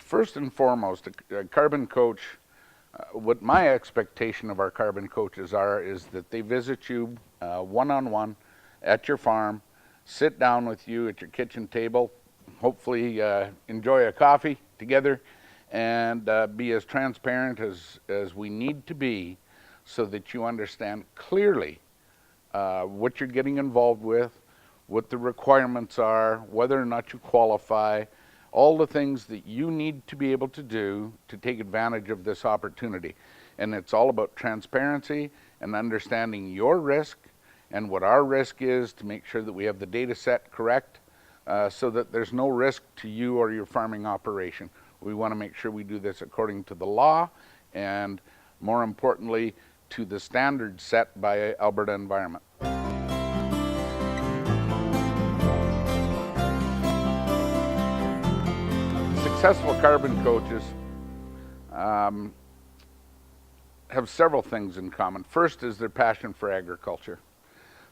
first and foremost, a carbon coach, what my expectation of our carbon coaches are is that they visit you one-on-one at your farm, sit down with you at your kitchen table, hopefully enjoy a coffee together, and be as transparent as we need to be so that you understand clearly what you're getting involved with, what the requirements are, whether or not you qualify, all the things that you need to be able to do to take advantage of this opportunity. And it's all about transparency and understanding your risk and what our risk is to make sure that we have the data set correct so that there's no risk to you or your farming operation. We want to make sure we do this according to the law and, more importantly, to the standards set by Alberta Environment. Successful carbon coaches have several things in common. First is their passion for agriculture.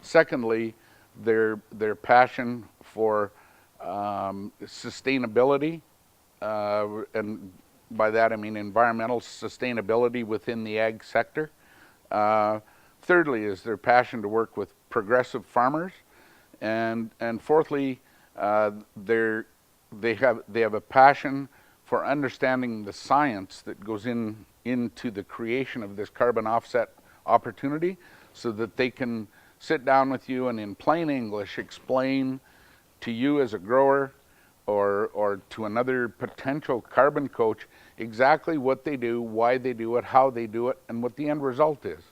Secondly, their passion for sustainability, and by that I mean environmental sustainability within the ag sector. Thirdly is their passion to work with progressive farmers, and fourthly, they have a passion for understanding the science that goes into the creation of this carbon offset opportunity, so that they can sit down with you and in plain English explain to you as a grower or to another potential carbon coach exactly what they do, why they do it, how they do it, and what the end result is.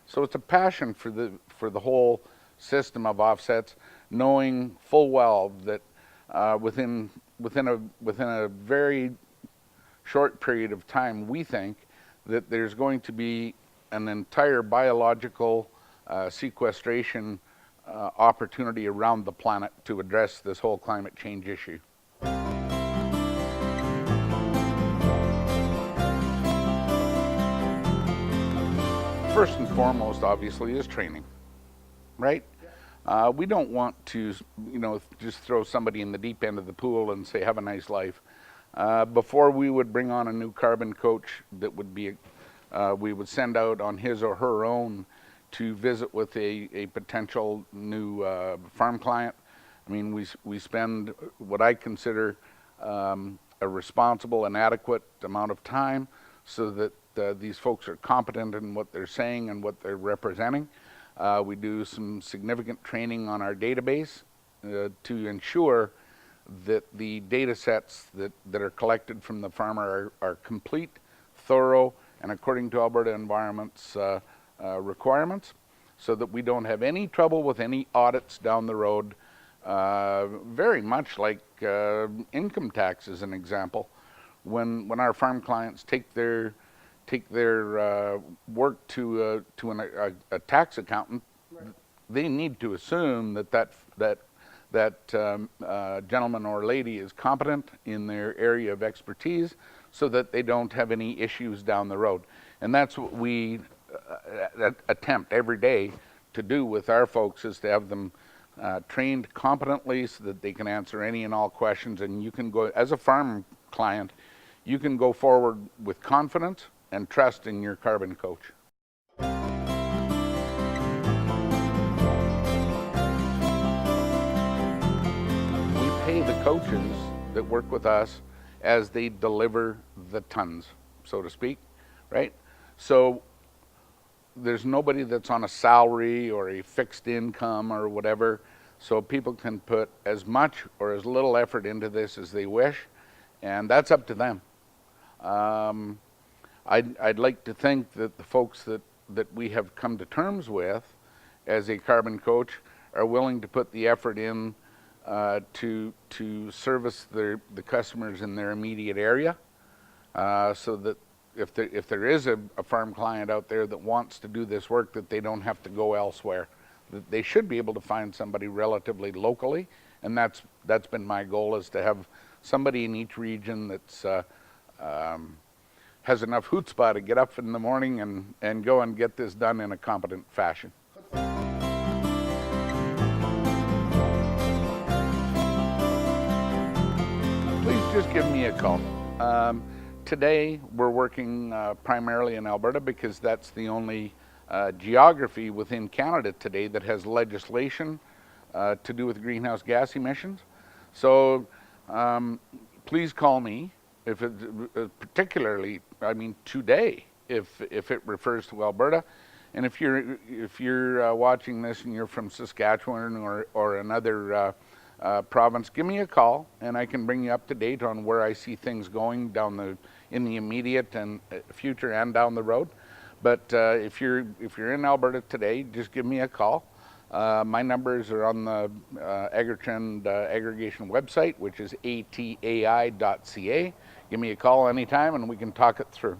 So it's a passion for the whole system of offsets, knowing full well that within a very short period of time, we think that there's going to be an entire biological sequestration opportunity around the planet to address this whole climate change issue. First and foremost, obviously, is training, right? We don't want to, just throw somebody in the deep end of the pool and say, have a nice life. Before we would bring on a new carbon coach that would be, we would send out on his or her own to visit with a potential new farm client. I mean, we spend what I consider a responsible and adequate amount of time so that these folks are competent in what they're saying and what they're representing. We do some significant training on our database to ensure that the data sets that are collected from the farmer are complete, thorough, and according to Alberta Environment's requirements, so that we don't have any trouble with any audits down the road. Very much like income tax as an example. When our farm clients take their work to a tax accountant, right, they need to assume that gentleman or lady is competent in their area of expertise, so that they don't have any issues down the road. And that's what we attempt every day to do with our folks, is to have them trained competently so that they can answer any and all questions. And you can go, as a farm client, you can go forward with confidence and trust in your carbon coach. We pay the coaches that work with us as they deliver the tons, so to speak, right? So there's nobody that's on a salary or a fixed income or whatever, so people can put as much or as little effort into this as they wish, and that's up to them. I'd like to think that the folks that we have come to terms with as a carbon coach are willing to put the effort in to service the customers in their immediate area, so that if there is a farm client out there that wants to do this work, that they don't have to go elsewhere. That they should be able to find somebody relatively locally, and that's been my goal, is to have somebody in each region that's has enough chutzpah to get up in the morning and go and get this done in a competent fashion. Please just give me a call. Today, we're working primarily in Alberta because that's the only geography within Canada today that has legislation to do with greenhouse gas emissions. So please call me if it, particularly, I mean today, if it refers to Alberta. And if you're watching this and you're from Saskatchewan or another province, give me a call and I can bring you up to date on where I see things going in the immediate and future and down the road. But if you're in Alberta today, just give me a call. My numbers are on the AGRI-TREND Aggregation website, which is atai.ca. Give me a call anytime and we can talk it through.